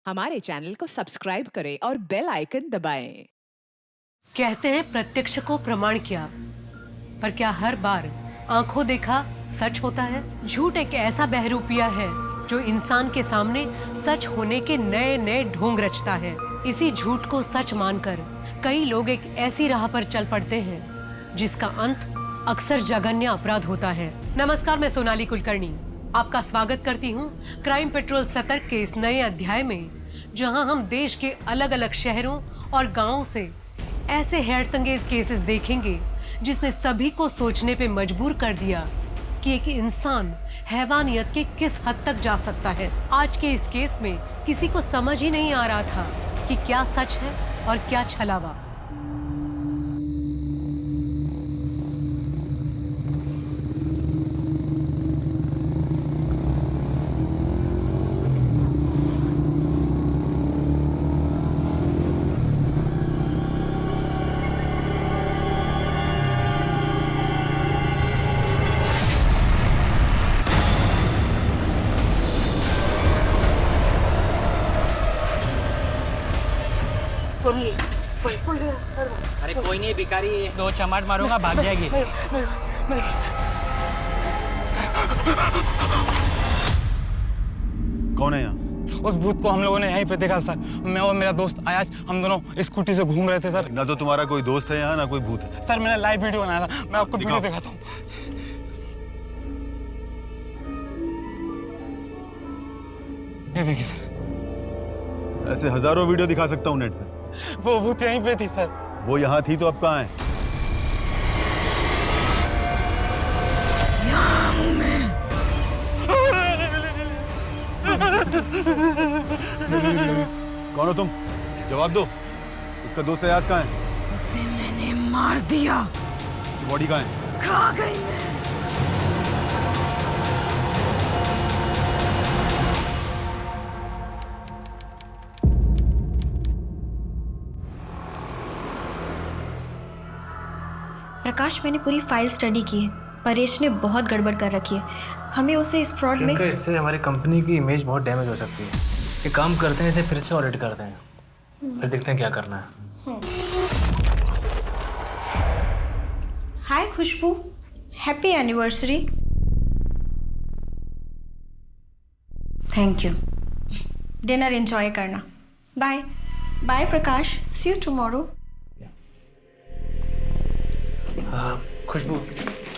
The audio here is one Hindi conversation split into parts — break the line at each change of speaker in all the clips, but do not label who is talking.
हमारे चैनल को सब्सक्राइब करें और बेल आइकन दबाएं।
कहते हैं प्रत्यक्ष को प्रमाण किया, पर क्या हर बार आंखों देखा सच होता है? झूठ एक ऐसा बहरूपिया है जो इंसान के सामने सच होने के नए नए ढोंग रचता है। इसी झूठ को सच मानकर कई लोग एक ऐसी राह पर चल पड़ते हैं जिसका अंत अक्सर जघन्य अपराध होता है। नमस्कार, मैं सोनाली कुलकर्णी आपका स्वागत करती हूँ क्राइम पेट्रोल सतर्क के इस नए अध्याय में, जहां हम देश के अलग अलग शहरों और गांवों से ऐसे हैरतअंगेज केसेस देखेंगे जिसने सभी को सोचने पे मजबूर कर दिया कि एक इंसान हैवानियत के किस हद तक जा सकता है। आज के इस केस में किसी को समझ ही नहीं आ रहा था कि क्या सच है और क्या छलावा।
अरे कोई नहीं, भिखारी है। दो चमाट मारूंगा, भाग जाएगी।
कौन है यहाँ?
उस भूत को हम लोगों ने यहीं पे देखा सर। मैं और मेरा दोस्त आयाज, हम दोनों स्कूटी से घूम रहे थे सर।
ना तो तुम्हारा कोई दोस्त है यहाँ, ना कोई भूत है।
सर मैंने लाइव वीडियो बनाया था, मैं आपको वीडियो दिखाता हूँ। ये देखिए सर।
ऐसे हजारों वीडियो दिखा सकता हूँ नेट पे।
वो भूत यहीं पे थी सर।
वो यहाँ थी तो अब कहाँ है? कौन हो तुम? जवाब दो। उसका दोस्त अयाज कहाँ है?
उसे मैंने मार दिया।
बॉडी कहाँ है?
खा गई मैं।
प्रकाश, मैंने पूरी फाइल स्टडी की है। परेश ने बहुत गड़बड़ कर रखी है। हमें उसे इस फ्रॉड में
इससे हमारी कंपनी की इमेज बहुत डैमेज हो सकती है। ये काम करते हैं, इसे फिर से ऑडिट करते हैं, फिर देखते हैं क्या करना है।
Hi Khushboo, happy anniversary.
Thank you.
Dinner enjoy करना। Bye bye Prakash, see you tomorrow.
Khushboo,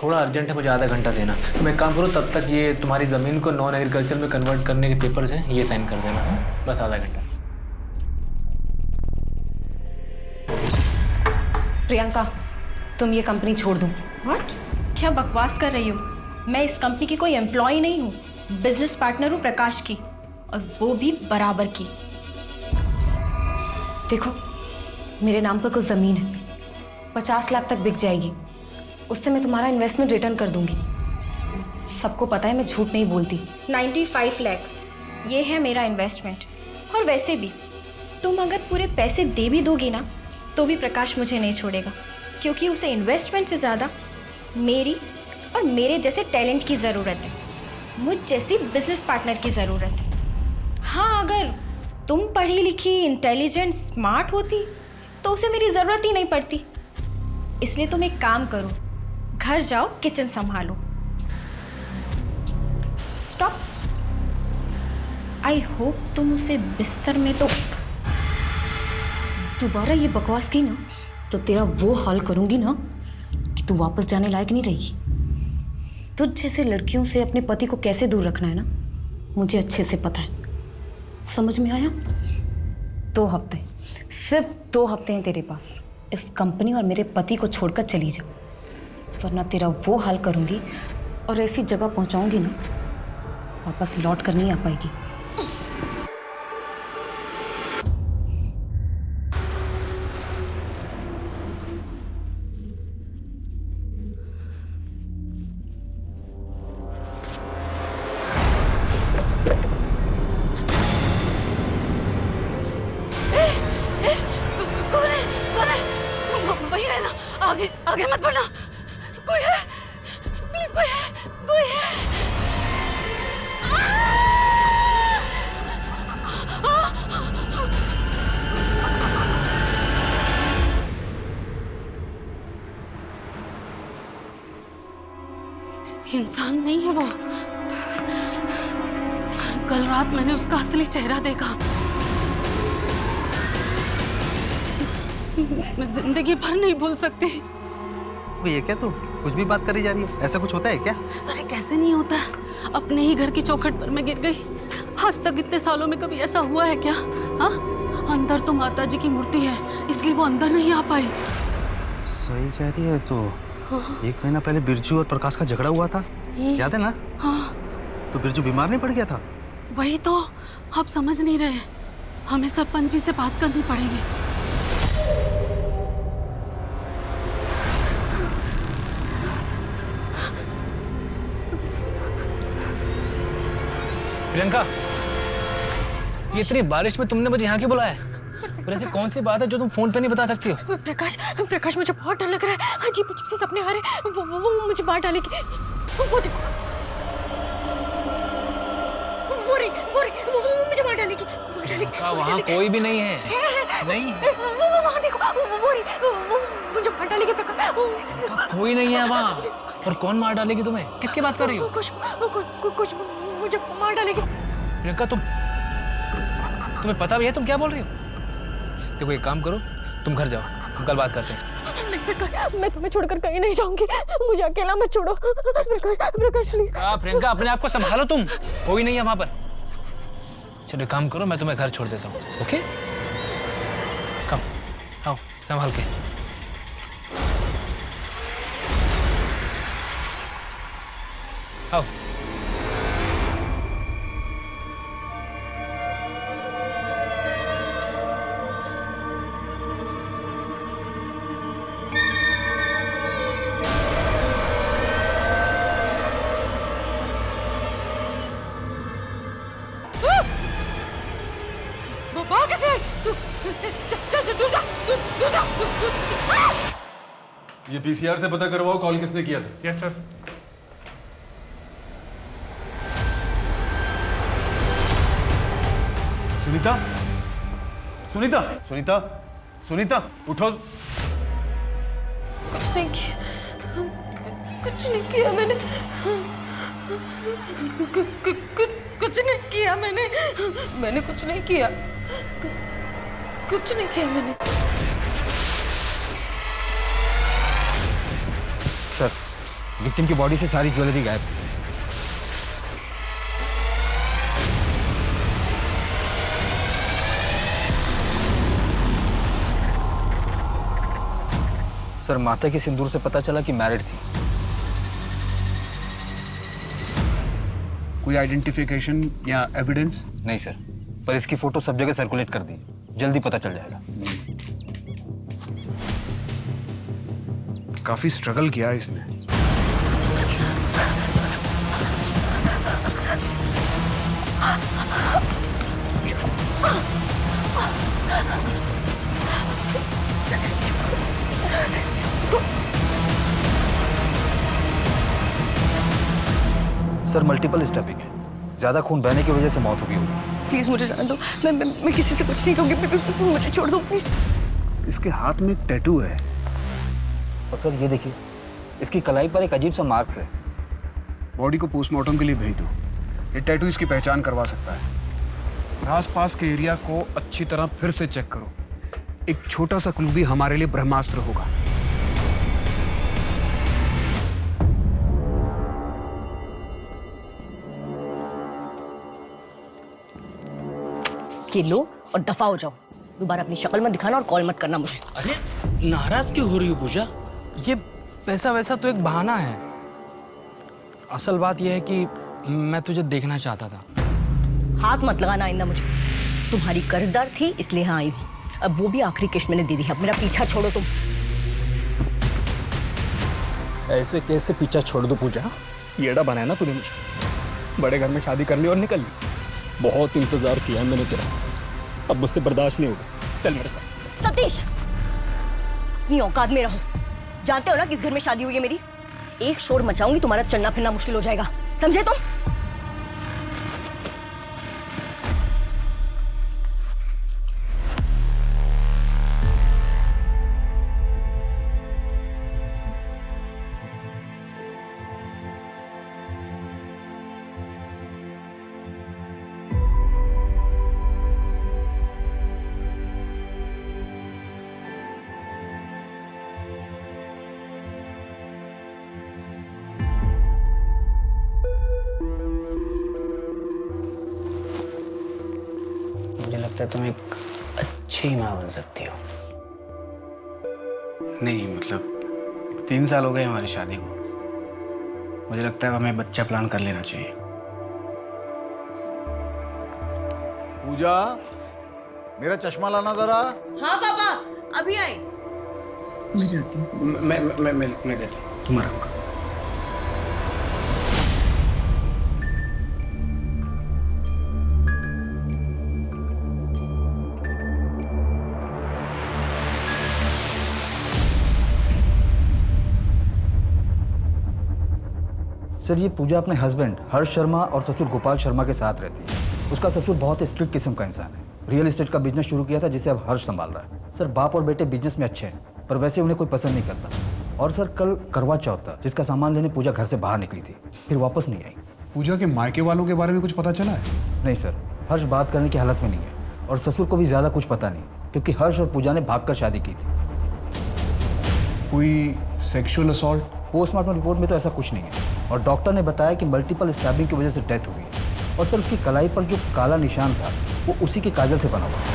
थोड़ा अर्जेंट है, मुझे आधा घंटा देना। तुम एक काम करो, तब तक ये तुम्हारी ज़मीन को नॉन एग्रीकल्चर में कन्वर्ट करने के पेपर्स हैं, ये साइन कर देना। बस आधा घंटा।
प्रियंका, तुम ये कंपनी छोड़ दो।
व्हाट? क्या बकवास कर रही हो? मैं इस कंपनी की कोई एम्प्लॉय नहीं हूँ, बिजनेस पार्टनर हूँ प्रकाश की, और वो भी बराबर की।
देखो, मेरे नाम पर कुछ ज़मीन है, 50 लाख तक बिक जाएगी। उससे मैं तुम्हारा इन्वेस्टमेंट रिटर्न कर दूंगी। सबको पता है मैं झूठ नहीं बोलती।
95 लैक्स, ये है मेरा इन्वेस्टमेंट। और वैसे भी तुम अगर पूरे पैसे दे भी दोगी ना, तो भी प्रकाश मुझे नहीं छोड़ेगा, क्योंकि उसे इन्वेस्टमेंट से ज़्यादा मेरी और मेरे जैसे टैलेंट की ज़रूरत है, मुझ जैसी बिजनेस पार्टनर की ज़रूरत है। हाँ, अगर तुम पढ़ी लिखी, इंटेलिजेंट, स्मार्ट होती तो उसे मेरी ज़रूरत ही नहीं पड़ती। इसलिए तुम एक काम करो, घर जाओ, किचन संभालो। स्टॉप। आई होप तुम उसे बिस्तर में तो
दोबारा ये बकवास की ना, तो तेरा वो हाल करूंगी ना कि तू वापस जाने लायक नहीं रहेगी। तुझ जैसे लड़कियों से अपने पति को कैसे दूर रखना है ना, मुझे अच्छे से पता है। समझ में आया? 2 हफ्ते, सिर्फ 2 हफ्ते हैं तेरे पास। इस कंपनी और मेरे पति को छोड़कर चली जा, वरना तेरा वो हाल करूंगी और ऐसी जगह पहुंचाऊंगी ना, वापस लौट कर नहीं आ पाएगी। आगे मत बढ़ना। कोई है, प्लीज कोई है, कोई है।
इंसान नहीं है वो। कल रात मैंने उसका असली चेहरा देखा। मैं जिंदगी भर नहीं भूल सकती।
ये क्या तू कुछ भी बात करी जा रही है? ऐसा कुछ होता है क्या?
अरे कैसे नहीं होता है? अपने ही घर की चौखट पर मैं गिर गई। आज तक इतने सालों में कभी ऐसा हुआ है क्या? हाँ, अंदर तो माता जी की मूर्ति है, इसलिए वो अंदर नहीं आ पाई।
सही कह रही है। तो 1 महीना पहले बिरजू और प्रकाश का झगड़ा हुआ था, याद है ना?
हाँ।
तो बिरजू बीमार नहीं पड़ गया था?
वही तो आप समझ नहीं रहे। हमें सरपंच जी से बात करनी पड़ेगी।
प्रियंका, ये इतनी बारिश में तुमने मुझे यहाँ क्यों बुलाया है? और ऐसी कौन सी बात है जो तुम फोन पे नहीं बता सकती हो?
प्रकाश मुझे बहुत डर लग रहा है। अजीब अजीब से सपने आ रहे हैं। वो मुझे मार डालेगी। वो देखो, वो मुझे मार डालेगी।
वहाँ कोई भी नहीं है। नहीं,
वो वहाँ देखो, वो मुझे मार डालेगी। प्रकाश,
कोई नहीं है वहाँ। और कौन मार डालेगी तुम्हें? किसकी बात कर रही हो?
कुछ मुझे मार डालेगी।
प्रियंका, तुम्हें पता भी है तुम क्या बोल रही हो? देखो, एक काम करो, तुम घर जाओ, हम कल बात करते हैं।
मैं तुम्हें छोड़कर कहीं नहीं जाऊंगी। मुझे अकेला मत छोड़ो। प्रकाश प्लीज।
प्रियंका, अपने आप को संभालो तुम। कोई नहीं है वहां पर। चलो एक काम करो, मैं तुम्हें घर छोड़ देता हूँ। ओके, कम आओ, संभाल के। आओ।
ये पीसीआर से पता करवाओ कॉल किसने किया था।
Yes sir.
सुनीता, सुनीता, सुनीता, सुनीता, उठो।
कुछ नहीं किया, कुछ नहीं किया मैंने। कुछ नहीं किया मैंने कुछ नहीं किया। कुछ नहीं किया मैंने।
सर, विक्टिम की बॉडी से सारी ज्वेलरी गायब थी। सर, माता के सिंदूर से पता चला कि मैरिड थी।
कोई आइडेंटिफिकेशन या एविडेंस?
नहीं सर, पर इसकी फोटो सब जगह सर्कुलेट कर दी, जल्दी पता चल जाएगा।
काफी स्ट्रगल किया इसने।
सर, मल्टीपल स्टैबिंग है, ज्यादा खून बहने की वजह से मौत हो गई होगी।
प्लीज मुझे जाने दो। मैं किसी से कुछ नहीं कहूंगी। मुझे छोड़ दो प्लीज।
इसके हाथ में एक टैटू है।
और सर ये देखिए, इसकी कलाई पर एक अजीब सा मार्क्स है।
बॉडी को पोस्टमार्टम के लिए भेज दो। ये टैटू इसकी पहचान करवा सकता है। आसपास के एरिया को अच्छी तरह फिर से चेक करो। एक छोटा सा क्लू भी हमारे लिए ब्रह्मास्त्र होगा।
ये लो और दफा हो जाओ। दोबारा अपनी शक्ल मत दिखाना और कॉल मत करना मुझे।
अरे नाराज क्यों हो रही हो पूजा? ये पैसा वैसा तो एक बहाना है। असल बात यह है कि मैं तुझे देखना चाहता था।
हाथ मत लगाना आइंदा मुझे। तुम्हारी कर्जदार थी इसलिए यहाँ आई हूँ। अब वो भी आखिरी किश्त मैंने दे दी है। अब मेरा पीछा छोड़ो तुम।
ऐसे कैसे पीछा छोड़ दो पूजा? येड़ा बनाया ना तूने मुझे। बड़े घर में शादी कर ली और निकल ली। बहुत इंतजार किया मैंने तेरा, अब मुझसे बर्दाश्त नहीं होगा। चल मेरे साथ।
सतीश, अपनी औकात में रहो। जानते हो ना किस घर में शादी हुई है मेरी? एक शोर मचाऊंगी तुम्हारा चलना फिरना मुश्किल हो जाएगा, समझे तुम?
लगता है तुम एक अच्छी माँ बन सकती हो।
नहीं मतलब 3 साल हो गए हमारी शादी को, मुझे लगता है हमें बच्चा प्लान कर लेना चाहिए।
पूजा, मेरा चश्मा लाना जरा।
हाँ पापा, अभी आई।
मैं जाती हूँ।
मैं देता हूँ, तुम आराम करो।
सर ये पूजा अपने हस्बैंड हर्ष शर्मा और ससुर गोपाल शर्मा के साथ रहती है। उसका ससुर बहुत स्ट्रिक्ट किस्म का इंसान है। रियल एस्टेट का बिजनेस शुरू किया था जिसे अब हर्ष संभाल रहा है। सर बाप और बेटे बिजनेस में अच्छे हैं पर वैसे उन्हें कोई पसंद नहीं करता। और सर कल करवा चौथ था जिसका सामान लेने पूजा घर से बाहर निकली थी, फिर वापस नहीं आई।
पूजा के मायके वालों के बारे में कुछ पता चला है?
नहीं सर, हर्ष बात करने की हालत में नहीं है और ससुर को भी ज़्यादा कुछ पता नहीं क्योंकि हर्ष और पूजा ने भागकर शादी की थी।
कोई सेक्सुअल असॉल्ट?
पोस्टमार्टम रिपोर्ट में तो ऐसा कुछ नहीं है और डॉक्टर ने बताया कि मल्टीपल स्टैबिंग की वजह से डेथ हुई है। और सर उसकी कलाई पर जो काला निशान था वो उसी के काजल से बना हुआ था।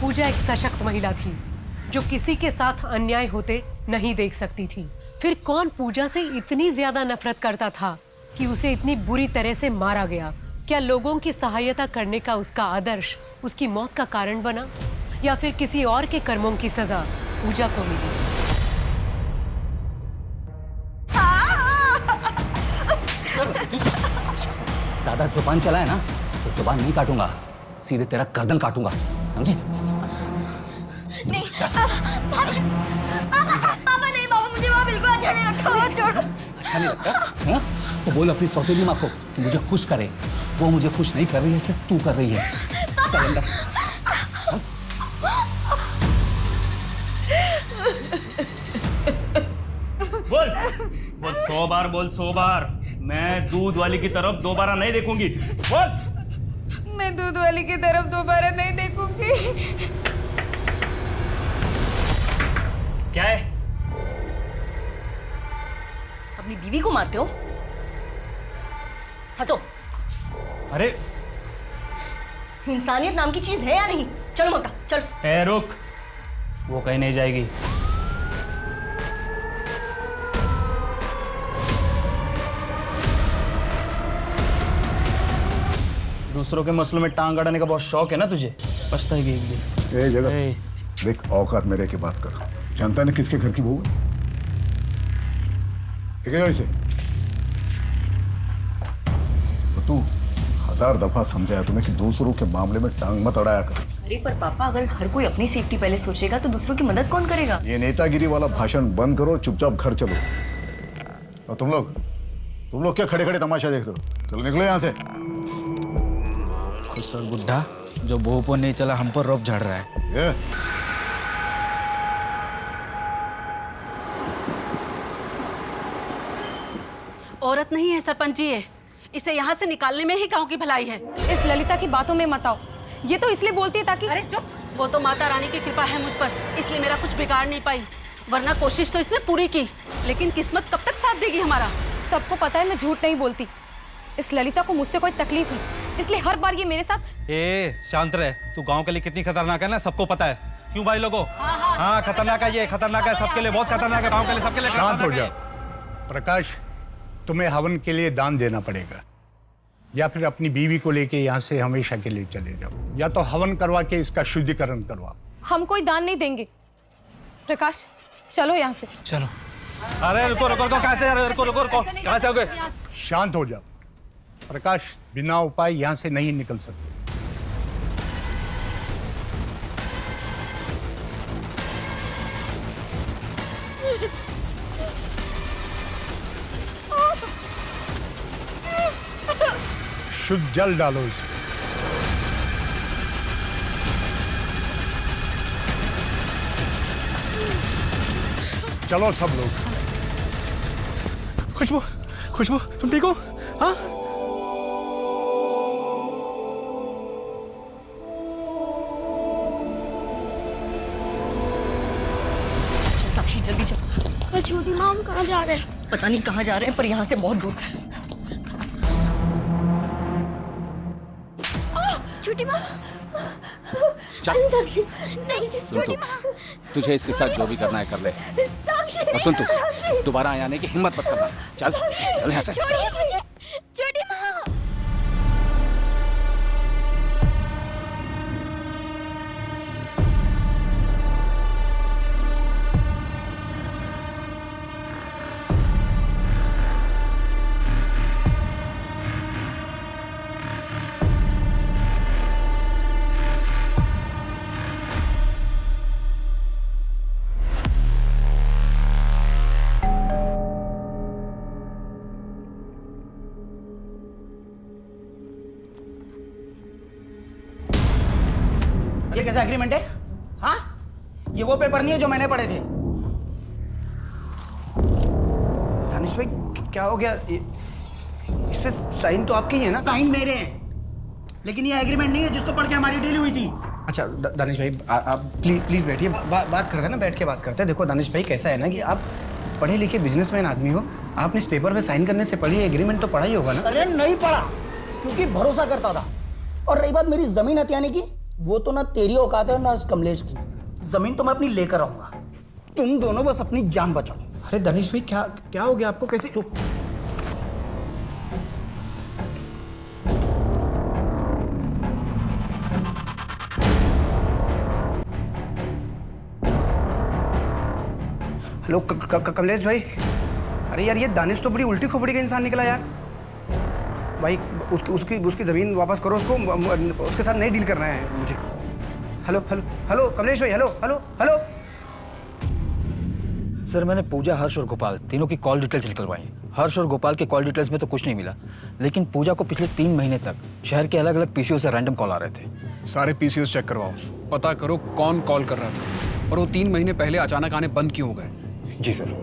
पूजा एक सशक्त महिला थी जो किसी के साथ अन्याय होते नहीं देख सकती थी। फिर कौन पूजा से इतनी ज्यादा नफरत करता था कि उसे इतनी बुरी तरह से मारा गया? क्या लोगों की सहायता करने का उसका आदर्श उसकी मौत का कारण बना या फिर किसी और के कर्मों की सजा पूजा को मिली?
ज्यादा जुबान चला है ना तो जुबान नहीं काटूंगा, सीधे तेरा गर्दन काटूंगा, समझी?
नहीं पापा नहीं, बाबू मुझे वहाँ बिल्कुल अच्छा नहीं लगता। छोड़ो।
अच्छा नहीं लगता? हाँ? तो बोल अपनी सौतेली माँ को कि मुझे खुश करे। वो मुझे खुश नहीं कर रही है इसलिए तू कर रही है। चल अंदर।
बोल 100 बार बोल, 100 बार। मैं दूध वाली की तरफ दोबारा नहीं देखूंगी। बोल।
मैं दूध वाली की तरफ दोबारा नहीं देखूंगी।
क्या है?
अपनी बीवी को मारते हो? हटो।
अरे
इंसानियत नाम की चीज है या नहीं? चलो मक्का चलो।
ए रुक, वो कहीं नहीं जाएगी। दूसरों के मसलों में टांग अड़ाने का बहुत शौक है ना तुझे? पछताएगी एक दिन।
ए जगत, देख औकात में रह के बात कर। जानता है ना किसके घर की बहू है? ठीक है इसे तो तू 1000 दफा समझाया तुम्हें कि दूसरों के मामले में टांग मत अड़ाया कर।
अरे पर पापा, अगर हर कोई अपनी सेफ्टी पहले सोचेगा तो दूसरों की मदद कौन करेगा?
ये नेतागिरी वाला भाषण बंद करो, चुपचाप घर चलो। और तुम लोग क्या खड़े खड़े तमाशा देख रहे हो? चलो निकलो यहाँ से।
खुसर बुढ़ा जो बहू पर नहीं चला हम पर रोप झड़ रहा है।
ये
औरत नहीं है सरपंच जी, ये इसे यहाँ से निकालने में ही गांव की भलाई है।
इस ललिता की बातों में मत आओ। ये तो इसलिए बोलती है ताकि।
अरे चुप। वो तो माता रानी की कृपा है मुझ पर, इसलिए मेरा कुछ बिगाड़ नहीं पाई, वरना कोशिश तो इसने पूरी की। लेकिन किस्मत कब तक साथ देगी हमारा?
सबको पता है मैं झूठ नहीं बोलती। इस ललिता को मुझसे कोई तकलीफ है इसलिए हर बार ये मेरे साथ।
शांत रहे, तू गांव के लिए कितनी खतरनाक है ना सबको पता है। क्यों भाई लोगों? हाँ खतरनाक है, ये खतरनाक है, सबके लिए बहुत खतरनाक है, गांव के लिए सबके लिए
शांत हो
खतरनाक है।
जाओ। प्रकाश, तुम्हें हवन के लिए दान देना पड़ेगा या फिर अपनी बीवी को लेके यहाँ से हमेशा के लिए चले जाओ, या तो हवन करवा के इसका शुद्धिकरण करवाओ।
हम कोई दान नहीं देंगे। प्रकाश चलो यहाँ से।
चलो। अरे रुको रुको रुको, कहाँ से जा रहे हो? रुको रुको रुको, कहाँ से आओगे?
शांत हो जाओ। प्रकाश, बिना उपाय यहाँ से नहीं निकल सकते। शुद्ध जल डालो इसमें। चलो सब लोग।
खुशबू, खुशबू तुम ठीक हो? हाँ?
साक्षी जल्दी चलो।
छोटी माम कहाँ जा रहे हैं?
पता नहीं कहाँ जा रहे हैं पर यहाँ से बहुत दूर है।
छोटी माँ
चल
नहीं छोटी माँ
तुझे इसके साथ जो भी करना है कर ले। और सुन, तू दोबारा यहाँ आने की हिम्मत मत करना। चल चल यहाँ से।
छोड़िए मुझे छोटी माँ।
ये कैसा एग्रीमेंट है? हाँ, ये वो पेपर नहीं है जो मैंने पढ़े थे। दानिश भाई क्या हो गया? इस पे साइन तो आपके ही है ना? साइन मेरे हैं, लेकिन ये एग्रीमेंट नहीं है जिसको पढ़ के हमारी डील हुई थी। अच्छा दानिश भाई आप प्लीज बैठिए, बात करते हैं ना, बैठ के बात करते हैं। देखो दानिश भाई कैसा है ना कि आप पढ़े लिखे बिजनेसमैन आदमी हो, आपने इस पेपर पे साइन करने से पढ़ी एग्रीमेंट तो पढ़ा ही होगा ना?
अरे नहीं पढ़ा, क्योंकि भरोसा करता था। और रही बात मेरी जमीन हथियाने की, वो तो ना तेरी औकात है ना उस कमलेश की। जमीन तो मैं अपनी लेकर आऊंगा, तुम दोनों बस अपनी जान बचाओ।
अरे दानिश भाई क्या हो गया आपको? कैसे? चुप। हेलो कमलेश भाई। अरे यार ये दानिश तो बड़ी उल्टी खोपड़ी का इंसान निकला यार। भाई उसकी ज़मीन वापस करो, उसके साथ नहीं डील करना है मुझे। हेलो हेलो हेलो कमलेश भाई, हेलो हेलो हेलो।
सर मैंने पूजा, हर्ष और गोपाल तीनों की कॉल डिटेल्स निकलवाई। हर्ष और गोपाल के कॉल डिटेल्स में तो कुछ नहीं मिला, लेकिन पूजा को पिछले 3 महीने तक शहर के अलग अलग पीसीओ से रैंडम कॉल आ रहे थे।
सारे पीसीओ चेक करवाओ, पता करो कौन कॉल कर रहा था और वो 3 महीने पहले अचानक आने बंद क्यों हो गए।
जी सर।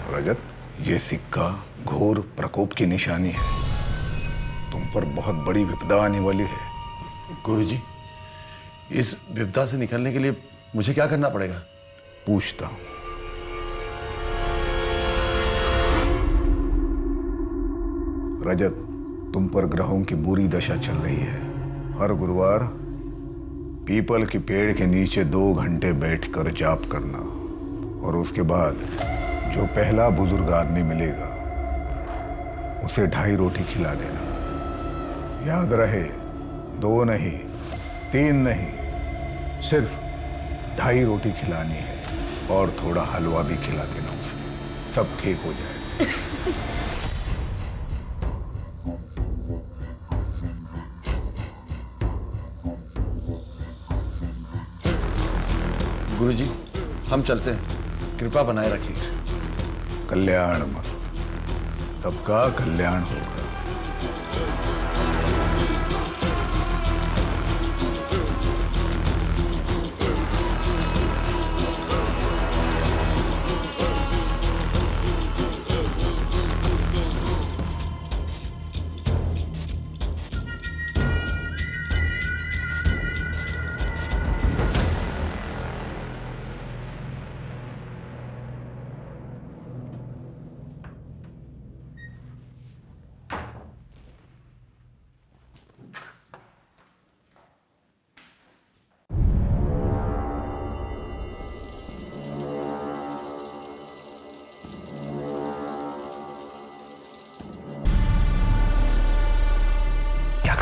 रजत, ये सिक्का घोर प्रकोप की निशानी है। तुम पर बहुत बड़ी विपदा आने वाली है।
गुरुजी, इस विपदा से निकलने के लिए मुझे क्या करना पड़ेगा?
पूछता हूं। रजत, तुम पर ग्रहों की बुरी दशा चल रही है। हर गुरुवार पीपल के पेड़ के नीचे 2 घंटे बैठकर जाप करना, और उसके बाद जो पहला बुजुर्ग आदमी मिलेगा उसे 2.5 रोटी खिला देना। याद रहे, 2 नहीं, 3 नहीं, सिर्फ 2.5 रोटी खिलानी है, और थोड़ा हलवा भी खिला देना उसे। सब ठीक हो जाएगा।
गुरुजी, हम चलते हैं, कृपा बनाए रखिए।
कल्याण मस्त, सबका कल्याण होगा।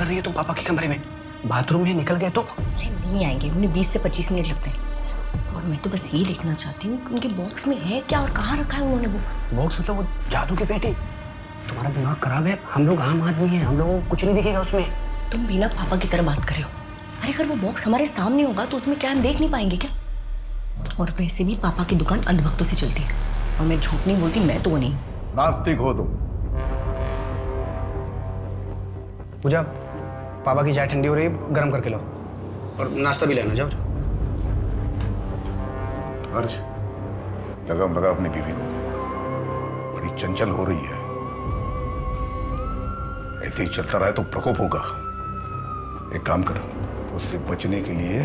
कर रही है तुम पापा के कमरे में? बाथरूम में निकल गए तो?
अरे नहीं आएंगे, उन्हें 20 से 25 मिनट लगते हैं। और मैं तो बस ये देखना चाहती हूँ कि उनके बॉक्स में है क्या और कहाँ रखा है उन्होंने वो।
बॉक्स मतलब वो जादू की पेटी? तुम्हारा दिमाग खराब है, हम लोग आम आदमी हैं, हम लोगों को कुछ नहीं दिखेगा उसमें।
तुम भी ना पापा की तरह बात कर रहे हो। अरे अगर वो बॉक्स हमारे सामने होगा तो उसमें क्या हम देख नहीं पाएंगे क्या? और वैसे भी पापा की दुकान अंधभक्तों से चलती है और मैं झूठ नहीं बोलती, मैं तो वो नहीं हूँ।
नास्तिक हो तुम।
पूजा, पापा की चाय ठंडी हो रही है, गर्म करके लो और नाश्ता भी लेना। जाओ
हर्ष, लगाम लगा अपनी बीवी को, बड़ी चंचल हो रही है। ऐसे ही चलता रहा तो प्रकोप होगा। एक काम कर, उससे बचने के लिए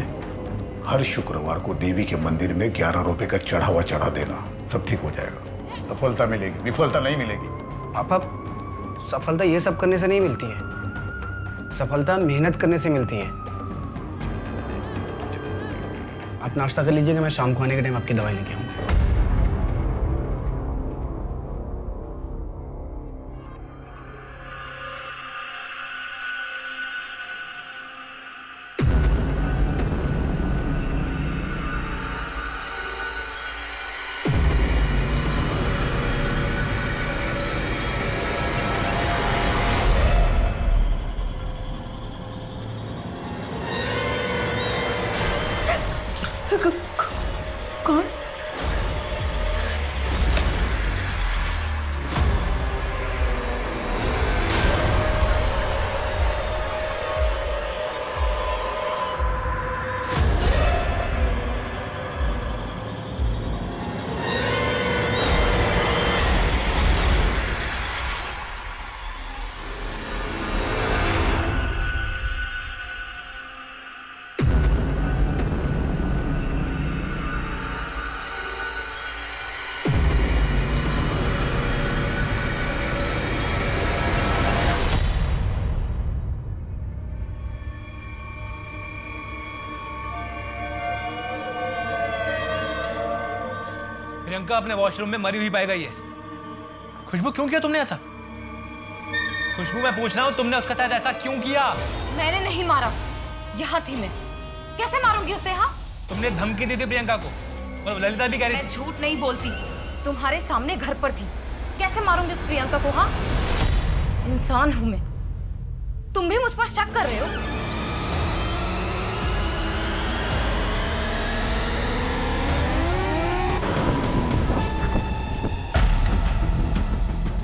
हर शुक्रवार को देवी के मंदिर में 11 रुपए का चढ़ावा चढ़ा देना, सब ठीक हो जाएगा। सफलता मिलेगी, विफलता नहीं मिलेगी।
पापा, सफलता ये सब करने से नहीं मिलती है, सफलता मेहनत करने से मिलती है। आप नाश्ता कर लीजिएगा, मैं शाम को आने के टाइम आपकी दवाई लेके आऊंगा।
कौन?
प्रियंका अपने वॉशरूम में मरी हुई पाई गई है। खुशबू, क्यों किया तुमने ऐसा? खुशबू, मैं पूछ रहा हूँ, तुमने उसके साथ ऐसा क्यों किया?
मैंने नहीं मारा, यहाँ थी मैं, कैसे मारूंगी उसे? हाँ,
तुमने धमकी दी थी प्रियंका को और ललिता भी कह रही थी।
मैं झूठ नहीं बोलती, तुम्हारे सामने घर पर थी, कैसे मारूंगी उस प्रियंका को? हाँ, इंसान हूं मैं, तुम भी मुझ पर शक कर रहे हो?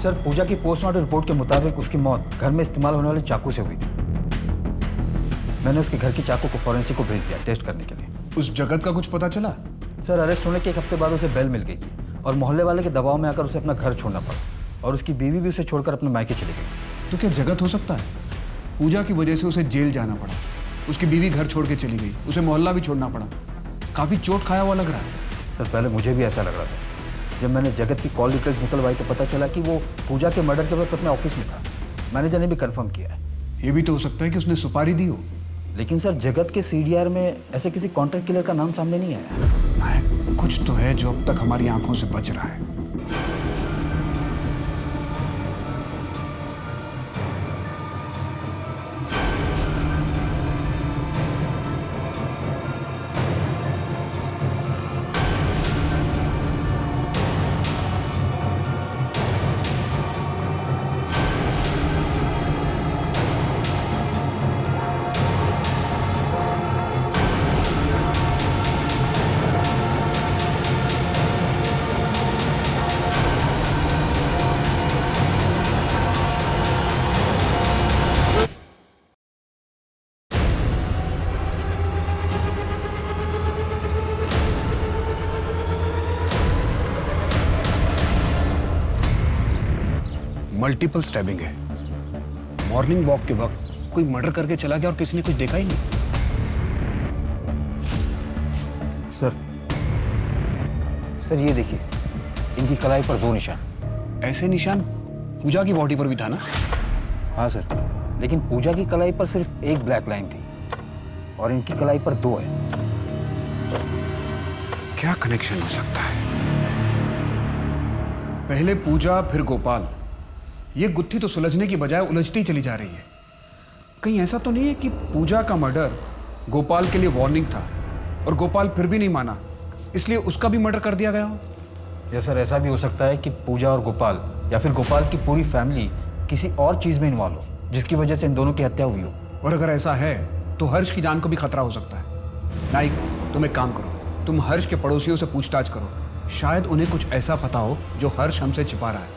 सर, पूजा की पोस्टमार्टम रिपोर्ट के मुताबिक उसकी मौत घर में इस्तेमाल होने वाले चाकू से हुई थी। मैंने उसके घर की चाकू को फॉरेंसिक को भेज दिया टेस्ट करने के लिए।
उस जगत का कुछ पता चला?
सर, अरेस्ट होने के 1 हफ्ते बाद उसे बेल मिल गई थी और मोहल्ले वाले के दबाव में आकर उसे अपना घर छोड़ना पड़ा और उसकी बीवी भी उसे छोड़कर अपने मायके चली गई।
तो क्या जगत हो सकता है? पूजा की वजह से उसे जेल जाना पड़ा, उसकी बीवी घर छोड़ के चली गई, उसे मोहल्ला भी छोड़ना पड़ा। काफी चोट खाया हुआ लग रहा है।
सर, पहले मुझे भी ऐसा लग रहा था। जब मैंने जगत की कॉल डिटेल्स निकलवाई तो पता चला कि वो पूजा के मर्डर के वक्त अपने ऑफिस में था। मैनेजर ने भी कंफर्म किया है।
ये भी तो हो सकता है कि उसने सुपारी दी हो।
लेकिन सर, जगत के सीडीआर में ऐसे किसी कॉन्ट्रैक्ट किलर का नाम सामने नहीं आया।
नायक, कुछ तो है जो अब तक हमारी आंखों से बच रहा है। मल्टीपल स्टैबिंग है। मॉर्निंग वॉक के वक्त कोई मर्डर करके चला गया और किसी ने कुछ देखा ही नहीं।
सर ये देखिए, इनकी कलाई पर 2 निशान।
ऐसे निशान पूजा की बॉडी पर भी था ना?
हाँ सर, लेकिन पूजा की कलाई पर सिर्फ 1 ब्लैक लाइन थी और इनकी कलाई पर 2 है।
क्या कनेक्शन हो सकता है? पहले पूजा फिर गोपाल, ये गुत्थी तो सुलझने की बजाय उलझती चली जा रही है। कहीं ऐसा तो नहीं है कि पूजा का मर्डर गोपाल के लिए वार्निंग था और गोपाल फिर भी नहीं माना, इसलिए उसका भी मर्डर कर दिया गया हो?
या सर ऐसा भी हो सकता है कि पूजा और गोपाल या फिर गोपाल की पूरी फैमिली किसी और चीज़ में इन्वॉल्व हो जिसकी वजह से इन दोनों की हत्या हुई हो।
और अगर ऐसा है तो हर्ष की जान को भी खतरा हो सकता है। नाइक, तुम एक काम करो, तुम हर्ष के पड़ोसियों से पूछताछ करो, शायद उन्हें कुछ ऐसा पता हो जो हर्ष हमसे छिपा रहा है।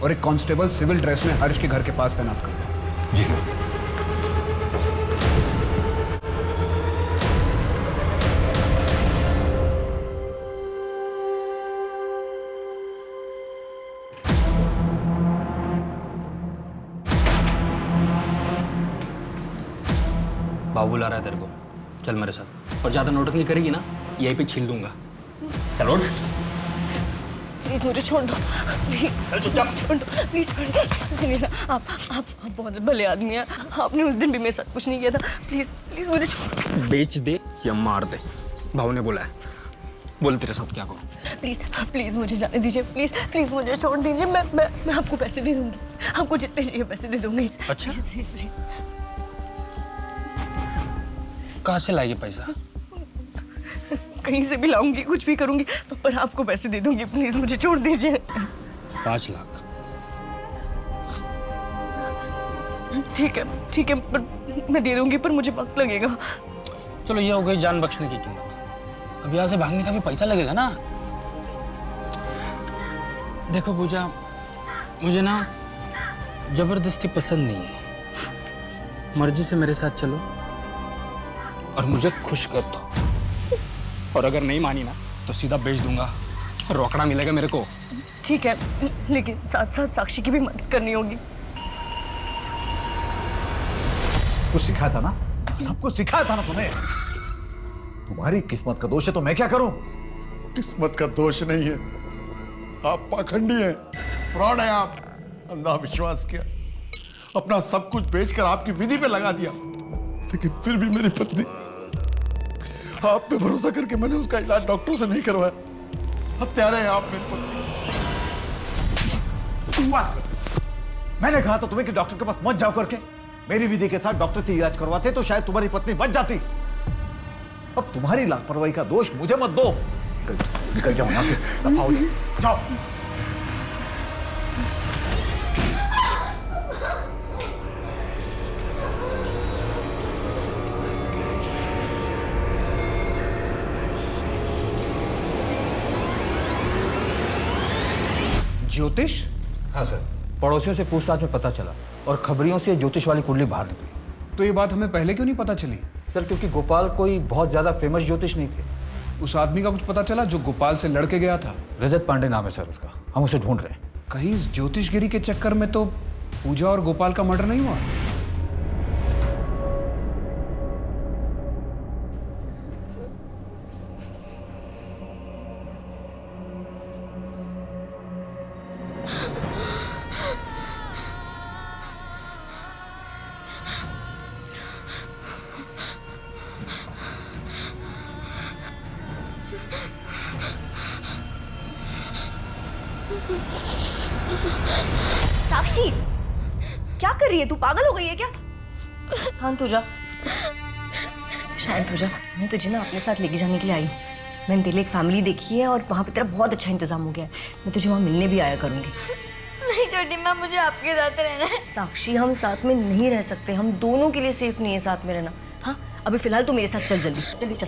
और एक कांस्टेबल सिविल ड्रेस में हर्ष के घर के पास तैनात करो।
जी सर।
बाबू बुला रहा है तेरे को, चल मेरे साथ। और ज्यादा नोटंकी करेगी ना, यहीं पे छील दूंगा। चलो
प्लीज मुझे छोड़ दो, प्लीज चल चुपचाप छोड़ दो, प्लीज छोड़ दो। सुनिए ना, आप बहुत भले आदमी हैं, आपने उस दिन भी मेरे साथ कुछ नहीं किया था, प्लीज प्लीज मुझे छोड़।
बेच दे या मार दे, भाव ने बोला है। बोल तेरे साथ क्या करूं?
प्लीज प्लीज मुझे जाने दीजिए, प्लीज प्लीज मुझे छोड़ दीजिए। मैं आपको पैसे दे दूंगी, आपको जितने चाहिए पैसे दे दूंगी।
अच्छा,
प्लीज प्लीज।
कहाँ से लाएगी पैसा?
कहीं से भी लाऊंगी, कुछ भी करूंगी, पर आपको पैसे दे दूंगी। प्लीज मुझे छोड़ दीजिए।
5 लाख।
ठीक है, पर मैं दे दूंगी, पर मुझे वक्त लगेगा।
चलो ये हो गई जान बख्शने की कीमत। अब यहाँ से भागने का भी पैसा लगेगा ना। देखो पूजा, मुझे ना जबरदस्ती पसंद नहीं है। मर्जी से मेरे साथ चलो और मुझे खुश कर दो। और अगर नहीं मानी ना तो सीधा बेच दूंगा, रोकड़ा मिलेगा मेरे को।
ठीक है, लेकिन साथ साथ साक्षी की भी मदद करनी होगी।
कुछ सिखाया था ना, सब कुछ सिखाया था ना तुम्हें। तुम्हारी किस्मत का दोष है तो मैं क्या करूं?
किस्मत का दोष नहीं है, आप पाखंडी हैं, फ्रॉड हैं आप। अंधा विश्वास किया, अपना सब कुछ बेचकर आपकी विधि पे लगा दिया, लेकिन फिर भी मेरी पत्नी, आप पे भरोसा करके मैंने उसका इलाज डॉक्टर से नहीं करवाया। हत्यारे हैं आप मेरी पत्नी।
मैंने कहा था तुम्हें कि डॉक्टर के पास मत जाओ करके। मेरी विधि के साथ डॉक्टर से इलाज करवाते तो शायद तुम्हारी पत्नी बच जाती। अब तुम्हारी लापरवाही का दोष मुझे मत दो। निकल जाओ यहां से, दफा हो जाओ।
ज्योतिष?
हाँ सर, पड़ोसियों से पूछताछ में पता चला और खबरियों से ज्योतिष वाली कुंडली बाहर निकली।
तो ये बात हमें पहले क्यों नहीं पता चली?
सर क्योंकि गोपाल कोई बहुत ज्यादा फेमस ज्योतिष नहीं थे।
उस आदमी का कुछ पता चला जो गोपाल से लड़के गया था?
रजत पांडे नाम है सर उसका, हम उसे ढूंढ रहे हैं।
कहीं इस ज्योतिषगिरी के चक्कर में तो पूजा और गोपाल का मर्डर नहीं हुआ?
साक्षी, क्या कर रही है तू? पागल हो गई है क्या? हाँ तुझा, शायद तुझा, मैं तुझे ना अपने साथ लेके जाने के लिए आई हूँ। मैंने तेरे लिए एक फैमिली देखी है और वहाँ पे तेरा बहुत अच्छा इंतजाम हो गया है। मैं तुझे वहाँ मिलने भी आया करूँगी।
नहीं छोटी माँ, मुझे आपके साथ रहना है।
साक्षी, हम साथ में नहीं रह सकते, हम दोनों के लिए सेफ नहीं है साथ में रहना। हाँ, अभी फिलहाल तू मेरे साथ चल, जल्दी जल्दी चल।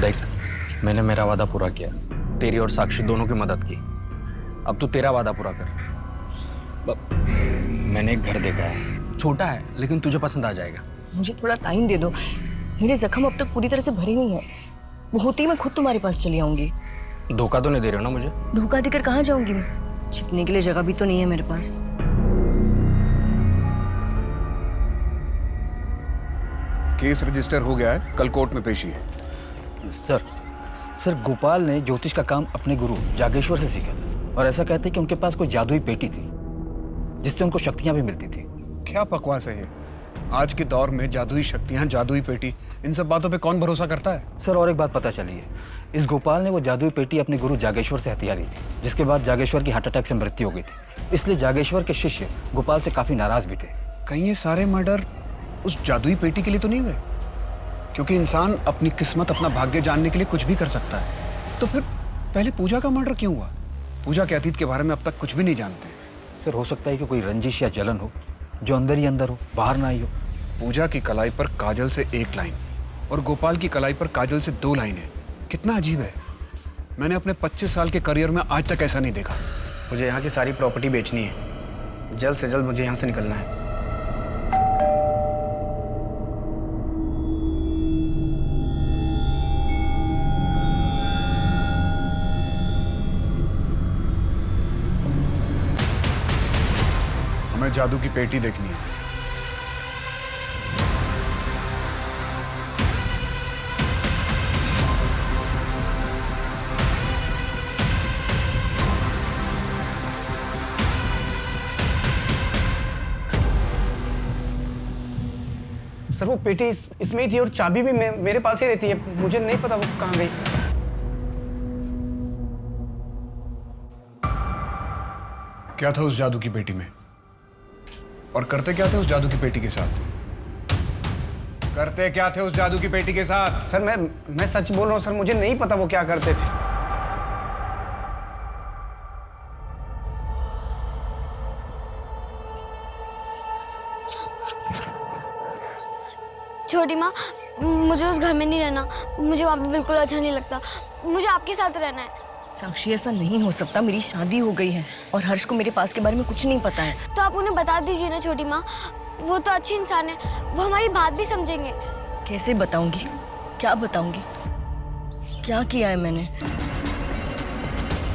देख, मैंने मेरा वादा पूरा किया, तेरी और साक्षी दोनों की मदद की। अब तू तेरा वादा पूरा कर। मैंने एक घर देखा है, छोटा है लेकिन तुझे पसंद आ जाएगा।
मुझे थोड़ा टाइम दे दो, मेरे जख्म अब तक पूरी तरह से भरे नहीं है। वो होती ही मैं खुद तुम्हारे पास चली आऊंगी।
धोखा तो नहीं दे रहे हो ना मुझे?
धोखा देकर कहाँ जाऊंगी मैं? छिपने के लिए जगह भी तो नहीं है मेरे पास।
केस रजिस्टर हो गया है, कल कोर्ट में पेशी है।
सर गोपाल ने ज्योतिष का काम अपने गुरु जागेश्वर से सीखा था और ऐसा कहते हैं कि उनके पास कोई जादुई पेटी थी जिससे उनको शक्तियां भी मिलती थी।
क्या बकवास है ये? आज के दौर में जादुई शक्तियां, जादुई पेटी, इन सब बातों पे कौन भरोसा करता है?
सर और एक बात पता चली है, इस गोपाल ने वो जादुई पेटी अपने गुरु जागेश्वर से हथिया ली थी, जिसके बाद जागेश्वर की हार्ट अटैक से मृत्यु हो गई थी। इसलिए जागेश्वर के शिष्य गोपाल से काफी नाराज भी थे।
कहीं ये सारे मर्डर उस जादुई पेटी के लिए तो नहीं हुए? क्योंकि इंसान अपनी किस्मत, अपना भाग्य जानने के लिए कुछ भी कर सकता है। तो फिर पहले पूजा का मर्डर क्यों हुआ? पूजा के अतीत के बारे में अब तक कुछ भी नहीं जानते।
सर हो सकता है कि कोई रंजिश या जलन हो जो अंदर ही अंदर हो, बाहर ना आई हो।
पूजा की कलाई पर काजल से 1 लाइन और गोपाल की कलाई पर काजल से 2 लाइनें। कितना अजीब है। मैंने अपने 25 साल के करियर में आज तक ऐसा नहीं देखा।
मुझे यहाँ की सारी प्रॉपर्टी बेचनी है, जल्द से जल्द मुझे यहाँ से निकलना है।
हमें जादू की पेटी देखनी है।
सर वो पेटी इसमें ही थी और चाबी भी मेरे पास ही रहती है। मुझे नहीं पता वो कहाँ गई।
क्या था उस जादू की पेटी में? और करते क्या थे उस जादू की पेटी के साथ? करते क्या थे उस जादू की पेटी के साथ?
सर मैं सच बोल रहा हूँ सर, मुझे नहीं पता वो क्या करते थे।
छोटी माँ, मुझे उस घर में नहीं रहना, मुझे वहाँ पे बिल्कुल अच्छा नहीं लगता, मुझे आपके साथ रहना है।
साक्षी ऐसा नहीं हो सकता, मेरी शादी हो गई है और हर्ष को मेरे पास के बारे में कुछ नहीं पता है।
तो आप उन्हें बता दीजिए ना छोटी माँ, वो तो अच्छे इंसान है, वो हमारी बात भी समझेंगे।
कैसे बताऊंगी? क्या बताऊंगी? क्या किया है मैंने?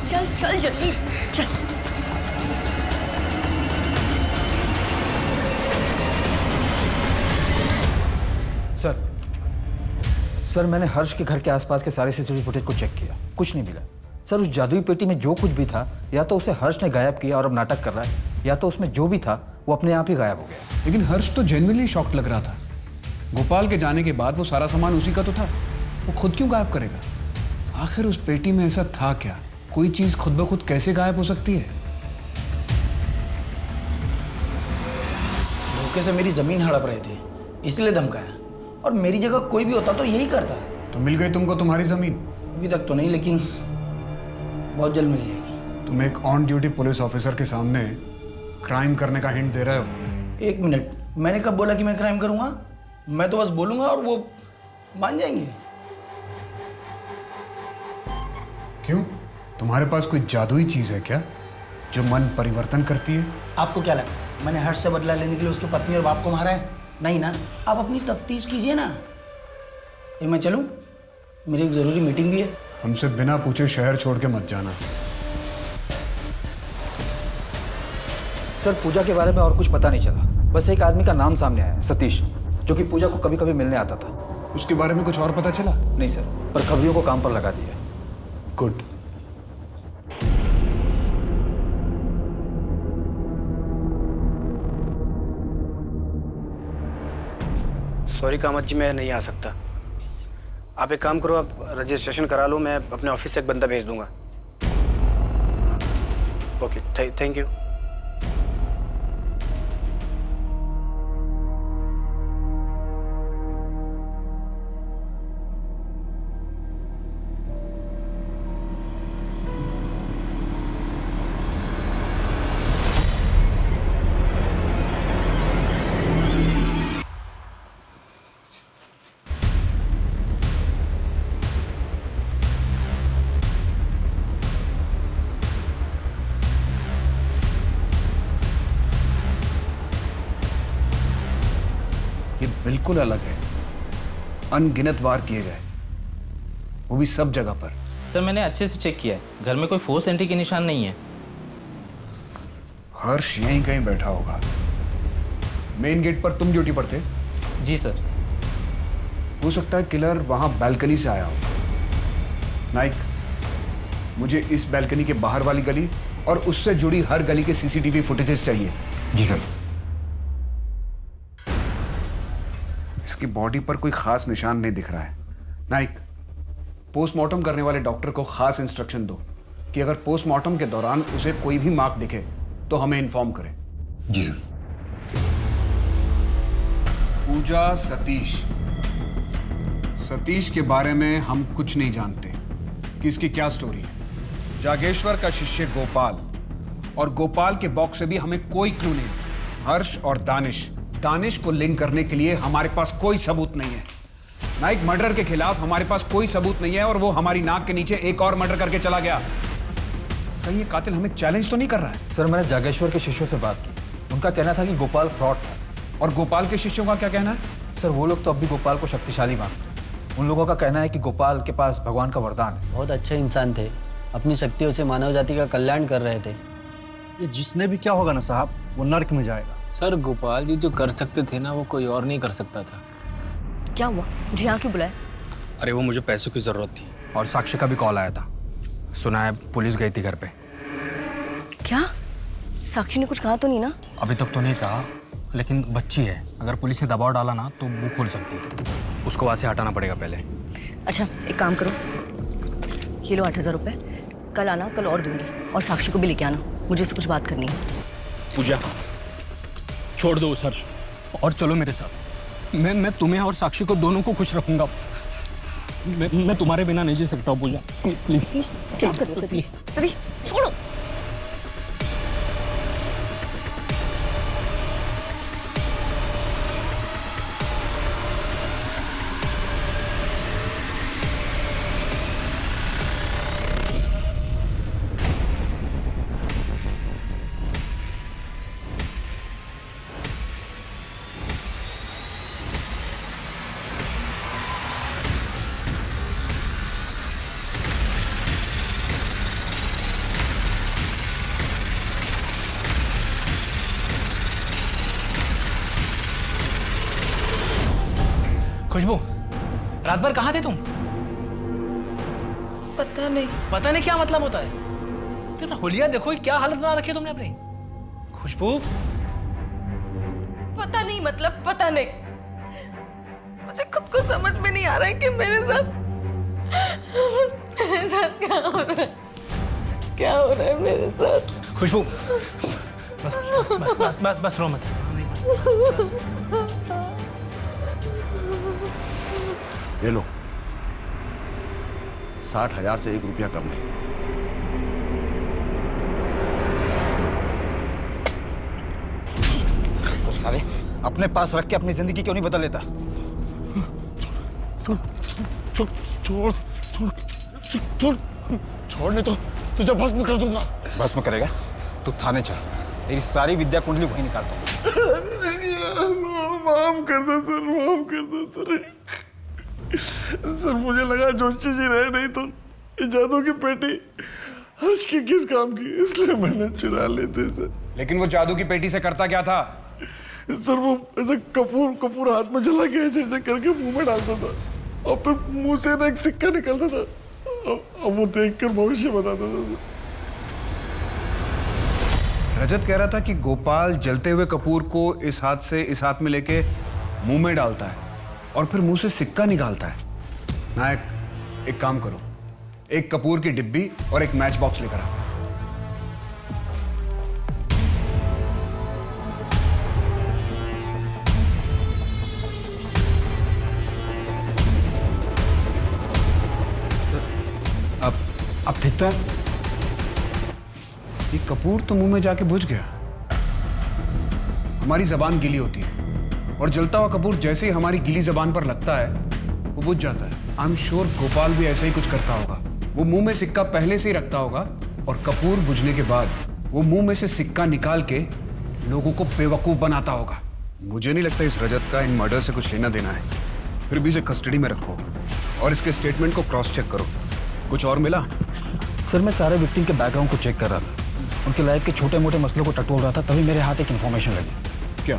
चल चल जल्दी चल।
सर मैंने हर्ष के घर के आसपास के सारे सीसीटीवी फुटेज को चेक किया, कुछ नहीं मिला। सर उस जादुई पेटी में जो कुछ भी था, या तो उसे हर्ष ने गायब किया और अब नाटक कर रहा है, या तो उसमें जो भी था वो अपने आप ही गायब हो गया।
लेकिन हर्ष तो जेन्युइनली शॉक्ड लग रहा था। गोपाल के जाने के बाद वो सारा सामान उसी का तो था, वो खुद क्यों गायब करेगा? आखिर उस पेटी में ऐसा था क्या? कोई चीज खुद ब खुद कैसे गायब हो सकती है?
धोखे से मेरी जमीन हड़प रहे थे, इसलिए धमकाया। और मेरी जगह कोई भी होता तो यही करता।
तो मिल गई तुमको तुम्हारी जमीन?
अभी तक तो नहीं, लेकिन बहुत जल्द मिल जाएगी।
तुम एक ऑन ड्यूटी पुलिस ऑफिसर के सामने क्राइम करने का हिंट दे रहे हो?
1 मिनट, मैंने कब बोला कि मैं क्राइम करूंगा? मैं तो बस बोलूंगा और वो मान जाएंगे।
क्यों? तुम्हारे पास कोई जादुई चीज है क्या जो मन परिवर्तन करती है?
आपको क्या लगता है मैंने हर्ष से बदला लेने के लिए उसकी पत्नी और बाप को मारा है? नहीं ना। आप अपनी तफ्तीश कीजिए ना। ये मैं चलूं? मेरी एक जरूरी मीटिंग भी है।
हमसे बिना पूछे शहर छोड़ के मत जाना।
सर पूजा के बारे में और कुछ पता नहीं चला, बस एक आदमी का नाम सामने आया, सतीश, जो कि पूजा को कभी कभी मिलने आता था।
उसके बारे में कुछ और पता चला?
नहीं सर, पर खबरियों को काम पर लगा दिया।
गुड।
सॉरी कामत जी, मैं नहीं आ सकता। आप एक काम करो, आप रजिस्ट्रेशन करा लो, मैं अपने ऑफिस से एक बंदा भेज दूंगा। Okay, thank you.
बिल्कुल अलग है, अनगिनत वार किए गए, वो भी सब जगह पर।
सर मैंने अच्छे से चेक किया है, घर में कोई फोर्स एंट्री के निशान नहीं है।
हर्ष यहीं कहीं बैठा होगा। मेन गेट पर तुम ड्यूटी पर थे?
जी सर।
हो सकता है किलर वहां बैल्कनी से आया हो। नाइक, मुझे इस बैल्कनी के बाहर वाली गली और उससे जुड़ी हर गली के सीसीटीवी फुटेजेस चाहिए।
जी सर।
उसकी बॉडी पर कोई खास निशान नहीं दिख रहा है। नाइक, पोस्टमार्टम करने वाले डॉक्टर को खास इंस्ट्रक्शन दो कि अगर पोस्टमार्टम के दौरान उसे कोई भी मार्क दिखे तो हमें इन्फॉर्म करें।
जी सर।
पूजा सतीश के बारे में हम कुछ नहीं जानते कि इसकी क्या स्टोरी है। जागेश्वर का शिष्य गोपाल, और गोपाल के बॉक्स से भी हमें कोई क्लू नहीं। हर्ष और दानिश को लिंक करने के लिए हमारे पास कोई सबूत नहीं है। नाइक, मर्डर के खिलाफ हमारे पास कोई सबूत नहीं है और वो हमारी नाक के नीचे एक और मर्डर करके चला गया। कहीं ये कातिल हमें चैलेंज तो नहीं कर रहा है?
सर, मैंने जागेश्वर के शिष्यों से बात की। उनका कहना था कि गोपाल फ्रॉड था।
और गोपाल के शिष्यों का क्या कहना है?
सर, वो लोग तो अब भी गोपाल को शक्तिशाली मानते हैं। उन लोगों का कहना है कि गोपाल के पास भगवान का वरदान है।
बहुत अच्छे इंसान थे, अपनी शक्तियों से मानव जाति का कल्याण कर रहे थे।
ये जिसने भी क्या होगा ना साहब, वो नर्क में जाएगा।
सर, गोपाल जी जो कर सकते थे ना, वो कोई और नहीं कर सकता था।
क्या हुआ? मुझे यहाँ क्यों बुलाया?
अरे वो मुझे पैसों की ज़रूरत थी और साक्षी का भी कॉल आया था। सुना है पुलिस गई थी घर पे।
क्या? साक्षी ने कुछ कहा तो नहीं ना?
अभी तक तो नहीं कहा, लेकिन बच्ची है, अगर पुलिस ने दबाव डाला ना तो वो खोल सकती है। उसको वहाँ से हटाना पड़ेगा पहले।
अच्छा, एक काम करो, ये लो 8,000 रुपये। कल आना, कल और दूंगी, और साक्षी को भी लेके आना, मुझे उससे कुछ बात करनी है।
पूजा, छोड़ दो उस हर्ष और चलो मेरे साथ। मैं तुम्हें और साक्षी को दोनों को खुश रखूंगा। मैं तुम्हारे बिना नहीं जी सकता हूँ पूजा, प्लीज।
क्या कर रहे हो सतीश? छोड़ो।
खुशबू, रात भर कहाँ थे तुम?
पता नहीं।
पता नहीं क्या मतलब होता है? तेरा हुलिया देखो, क्या हालत बना रखी है तुमने अपनी। खुशबू,
पता नहीं मतलब पता नहीं। मुझे खुद को समझ में नहीं आ रहा है कि मेरे साथ क्या हो रहा है, क्या हो रहा है मेरे साथ।
खुशबू, बस बस बस बस बस, बस रो मत।
ये लो, 60,000 से 1 रुपया कम नहीं।
तो साले अपने पास रख के अपनी जिंदगी क्यों नहीं बदल लेता?
छोड़ नहीं तो तुझे भस्म कर दूंगा।
भस्म करेगा? तू थाने चल, तेरी सारी विद्या कुंडली वहीं निकालता हूँ।
माफ कर दो सर, माफ कर दो सर। सर, मुझे लगा जोशी जी रहे नहीं तो ये जादू की पेटी हर्ष की किस काम की, इसलिए मैंने चुरा लेते सर।
लेकिन वो जादू की पेटी से करता क्या था?
सर, वो ऐसे कपूर हाथ में जला के ऐसे करके मुंह में डालता था और फिर मुंह से ना एक सिक्का निकलता था। अब वो देखकर भविष्य बताता था।
रजत कह रहा था कि गोपाल जलते हुए कपूर को इस हाथ से इस हाथ में लेके मुंह में डालता है और फिर मुंह से सिक्का निकालता है। नायक, एक काम करो, एक कपूर की डिब्बी और एक मैच बॉक्स लेकर आओ।
अब ठीक तो है?
ये कपूर तो मुंह में जाके बुझ गया। हमारी जबान गीली होती है और जलता हुआ कपूर जैसे ही हमारी गीली जबान पर लगता है वो बुझ जाता है। आई एम श्योर गोपाल भी ऐसा ही कुछ करता होगा। वो मुंह में सिक्का पहले से ही रखता होगा और कपूर बुझने के बाद वो मुंह में से सिक्का निकाल के लोगों को बेवकूफ बनाता होगा। मुझे नहीं लगता इस रजत का इन मर्डर से कुछ लेना देना है। फिर भी इसे कस्टडी में रखो और इसके स्टेटमेंट को क्रॉस चेक करो। कुछ और मिला?
सर, मैं सारे विक्टिम के बैकग्राउंड को चेक कर रहा था। उनके लाइफ के छोटे मोटे मसलों को टटोल रहा था, तभी मेरे हाथ एक इन्फॉर्मेशन लगी।
क्या?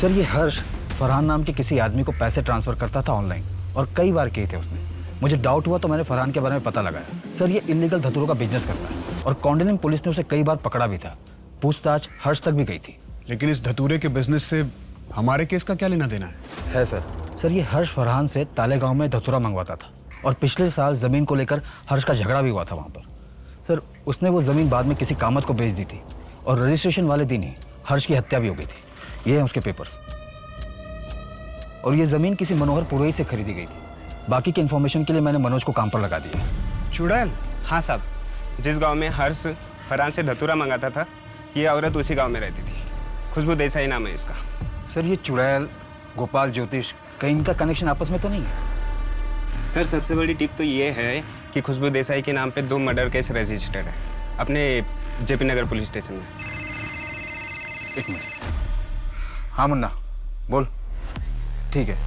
सर, ये हर्ष फरहान नाम के किसी आदमी को पैसे ट्रांसफर करता था ऑनलाइन और कई बार किए थे उसने। मुझे डाउट हुआ तो मैंने फरहान के बारे में पता लगाया। सर, ये इलीगल धतूरों का बिजनेस करता है और कौंडिन्यम पुलिस ने उसे कई बार पकड़ा भी था। पूछताछ हर्ष तक भी गई थी।
लेकिन इस धतूरे के बिजनेस से हमारे केस का क्या लेना देना
है सर? सर ये हर्ष फरहान से तालेगांव में धतूरा मंगवाता था और पिछले साल ज़मीन को लेकर हर्ष का झगड़ा भी हुआ था वहाँ पर। सर उसने वो ज़मीन बाद में किसी कामत को बेच दी थी और रजिस्ट्रेशन वाले दिन ही हर्ष की हत्या भी हो गई थी। ये हैं उसके पेपर्स। और ये ज़मीन किसी मनोहर पुरोहित से खरीदी गई थी। बाकी की इन्फॉर्मेशन के लिए मैंने मनोज को काम पर लगा दिया।
चुड़ैल? हाँ साहब, जिस गांव में हर्ष फरहान से धतूरा मंगाता था ये औरत उसी गांव में रहती थी। खुशबू देसाई नाम है इसका।
सर ये चुड़ैल, गोपाल, ज्योतिष, कहीं इनका कनेक्शन आपस में तो नहीं है?
सर सबसे बड़ी टिप तो ये है कि खुशबू देसाई के नाम पे 2 मर्डर केस रजिस्टर्ड है अपने जेपी नगर पुलिस स्टेशन में।
एक मिनट। हाँ मुन्ना बोल। ठीक है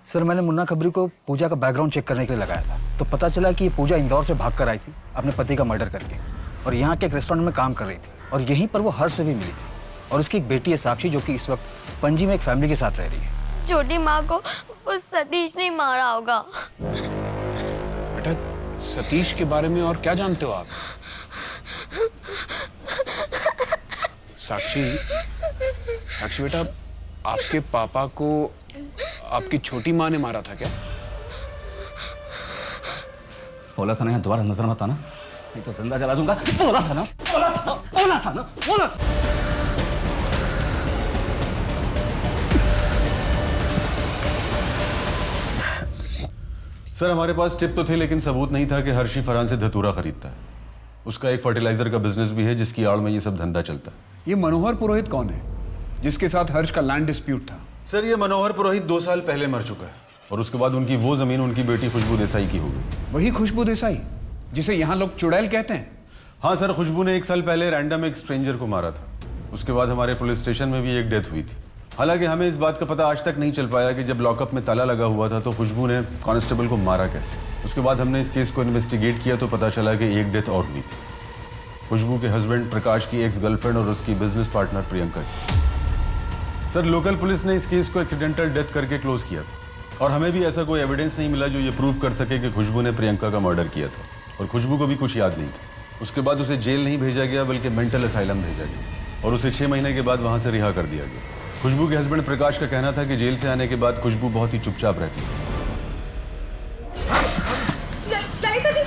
सर, मैंने मुन्ना खबरी को पूजा का बैकग्राउंड चेक करने के लिए लगाया था, तो पता चला कि ये पूजा इंदौर से भाग कर आई थी अपने पति का मर्डर करके और यहाँ के एक रेस्टोरेंट में काम कर रही थी और यहीं पर वो हर्ष से भी मिली थी। और उसकी एक बेटी है साक्षी, जो कि इस वक्त पणजी में एक फैमिली के साथ रह रही है।
छोटी माँ को उस सतीश ने मारा होगा।
बेटा सतीश के बारे में और क्या जानते हो आप? साक्षी बेटा, आपके पापा को आपकी छोटी माँ ने मारा था क्या?
बोला था ना यहाँ दोबारा नजर मत आना, नहीं तो जिंदा जला दूंगा। बोला था ना।
सर हमारे पास टिप तो थे लेकिन सबूत नहीं था कि हर्षी फरहान से धतूरा खरीदता है। उसका एक फर्टिलाइजर का बिजनेस भी है जिसकी आड़ में ये सब धंधा चलता है।
ये मनोहर पुरोहित कौन है जिसके साथ हर्ष का लैंड डिस्प्यूट था?
सर ये मनोहर पुरोहित 2 साल पहले मर चुका है और उसके बाद उनकी वो जमीन उनकी बेटी खुशबू देसाई की हो गई।
वही खुशबू देसाई जिसे यहाँ लोग चुड़ैल कहते हैं?
हाँ सर, खुशबू ने 1 साल पहले रैंडम एक स्ट्रेंजर को मारा था। उसके बाद हमारे पुलिस स्टेशन में भी एक डेथ हुई थी। हालांकि हमें इस बात का पता आज तक नहीं चल पाया कि जब लॉकअप में ताला लगा हुआ था तो खुशबू ने कांस्टेबल को मारा कैसे। उसके बाद हमने इस केस को इन्वेस्टिगेट किया तो पता चला कि एक डेथ और हुई थी। खुशबू के हस्बैंड प्रकाश की एक्स गर्लफ्रेंड और उसकी बिजनेस पार्टनर प्रियंका की। सर लोकल पुलिस ने इस केस को एक्सीडेंटल डेथ करके क्लोज किया था और हमें भी ऐसा कोई एविडेंस नहीं मिला जो ये प्रूव कर सके कि खुशबू ने प्रियंका का मर्डर किया था। और खुशबू को भी कुछ याद नहीं था। उसके बाद उसे जेल नहीं भेजा गया बल्कि मेंटल असाइलम भेजा गया और उसे 6 महीने के बाद वहाँ से रिहा कर दिया गया। खुशबू के हस्बैंड प्रकाश का कहना था कि जेल से आने के बाद खुशबू बहुत ही चुपचाप रहती है।
ललिता जी,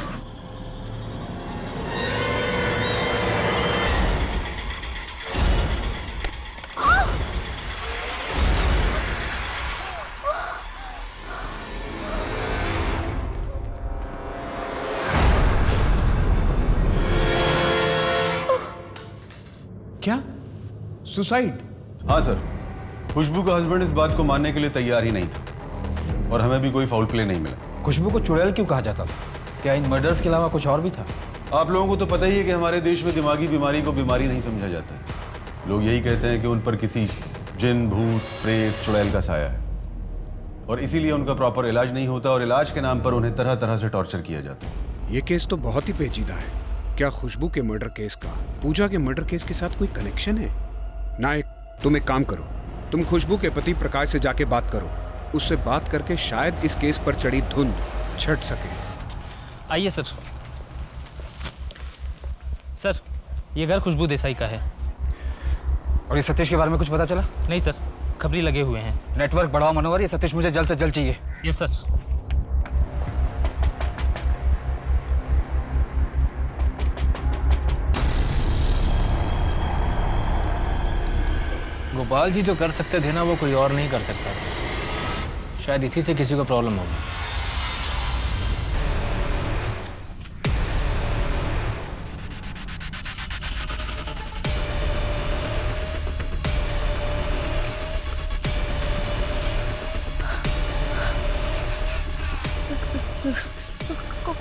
क्या सुसाइड?
हाँ सर, खुशबू का हस्बैंड इस बात को मानने के लिए तैयार ही नहीं था और हमें भी कोई फाउल प्ले नहीं मिला।
खुशबू को चुड़ैल क्यों कहा जाता था? क्या इन मर्डर्स के अलावा कुछ और भी था?
आप लोगों को तो पता ही है कि हमारे देश में दिमागी बीमारी को बीमारी नहीं समझा जाता है। लोग यही कहते हैं कि उन पर किसी जिन, भूत, प्रेत, चुड़ैल का साया है और इसीलिए उनका प्रॉपर इलाज नहीं होता और इलाज के नाम पर उन्हें तरह तरह से टॉर्चर किया जाता है।
ये केस तो बहुत ही पेचीदा है। क्या खुशबू के मर्डर केस का पूजा के मर्डर केस के साथ कोई कनेक्शन है? नायक, तुम एक काम करो, तुम खुशबू के पति प्रकाश से जाके बात करो। उससे बात करके शायद इस केस पर चढ़ी धुंध छट सके।
आइए सर। सर ये घर खुशबू देसाई का है।
और ये सतीश के बारे में कुछ पता चला?
नहीं सर, खबरी लगे हुए हैं।
नेटवर्क बढ़ाओ मनोहर, ये सतीश मुझे जल्द से जल्द चाहिए।
Yes sir. गोपाल जी जो कर सकते थे ना वो कोई और नहीं कर सकता। शायद इसी से किसी को प्रॉब्लम होगी।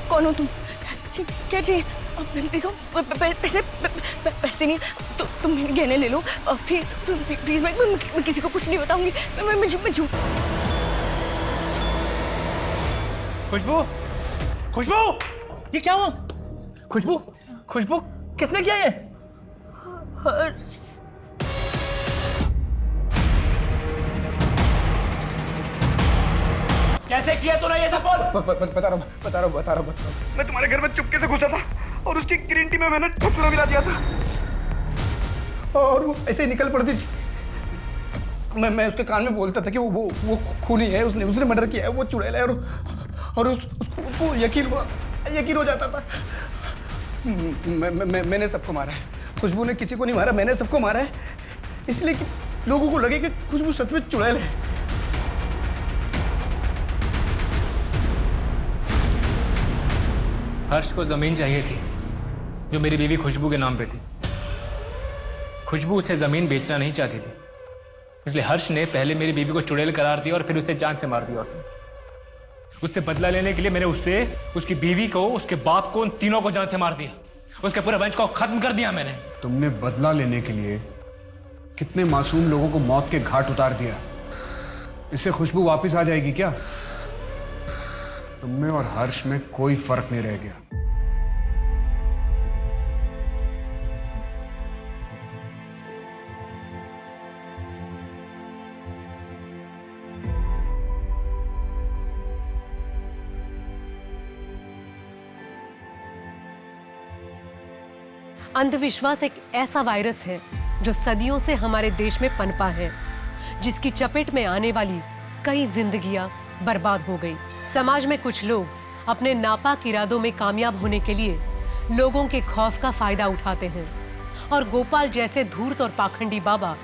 कौन हो तुम? क्या चाहिए? देखो पैसे नहीं तो तुम मेरे गहने ले लो प्लीज प्लीज। मैं किसी को कुछ नहीं बताऊंगी। मैं झूठ।
खुशबू ये क्या हुआ? खुशबू किसने किया ये? कैसे किया तूने ये सब? बोल। बता रहा हूँ। मैं तुम्हारे घर में चुपके से घुसा था और उसकी ग्रीन टी में मैंने ठुकरा मिला दिया था और वो ऐसे ही निकल पड़ती थी। मैं उसके कान में बोलता था कि वो खूनी है, उसने मर्डर किया है, वो चुड़ैल है, और उसको यकीन हो जाता था। मैंने सबको मारा है, खुशबू ने किसी को नहीं मारा, मैंने सबको मारा है, इसलिए कि लोगों को लगे कि खुशबू सच में चुड़ैल है।
हर्ष को जमीन चाहिए थी जो मेरी बीवी खुशबू के नाम पे थी। खुशबू उसे जमीन बेचना नहीं चाहती थी, इसलिए हर्ष ने पहले मेरी बीवी को चुड़ैल करार दिया और फिर उसे जान से मार दिया। उससे बदला लेने के लिए मैंने उससे, उसकी बीवी को, उसके बाप को, उन तीनों को जान से मार दिया। उसके पूरे वंश को खत्म कर दिया मैंने।
तुमने बदला लेने के लिए कितने मासूम लोगों को मौत के घाट उतार दिया। इससे खुशबू वापस आ जाएगी क्या? तुम में और हर्ष में कोई फर्क नहीं रह गया।
अंधविश्वास एक ऐसा वायरस है जो सदियों से हमारे देश में पनपा है, जिसकी चपेट में आने वाली कई जिंदगियां बर्बाद हो गई। समाज में कुछ लोग अपने नापाक इरादों में कामयाब होने के लिए लोगों के खौफ का फायदा उठाते हैं, और गोपाल जैसे धूर्त और पाखंडी बाबा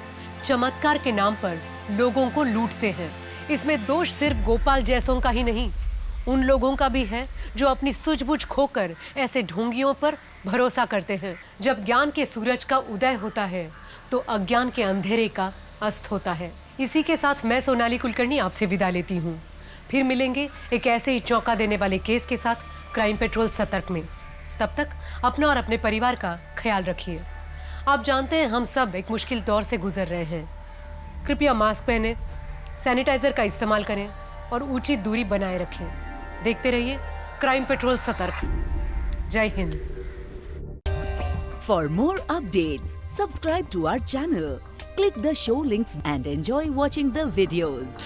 चमत्कार के नाम पर लोगों को लूटते हैं। इसमें दोष सिर्फ गोपाल जैसों का ही नहीं, उन लोगों का भी है जो अपनी सूझबूझ खोकर ऐसे ढोंगियों पर भरोसा करते हैं। जब ज्ञान के सूरज का उदय होता है तो अज्ञान के अंधेरे का अस्त होता है। इसी के साथ मैं सोनाली कुलकर्णी आपसे विदा लेती हूँ। फिर मिलेंगे एक ऐसे ही चौंका देने वाले केस के साथ क्राइम पेट्रोल सतर्क में। तब तक अपना और अपने परिवार का ख्याल रखिए। आप जानते हैं हम सब एक मुश्किल दौर से गुजर रहे हैं। कृपया मास्क पहने, सैनिटाइजर का इस्तेमाल करें और उचित दूरी बनाए रखें। देखते रहिए क्राइम पेट्रोल सतर्क। जय Hind.
For more updates, subscribe to our channel, click the show links and enjoy watching the videos.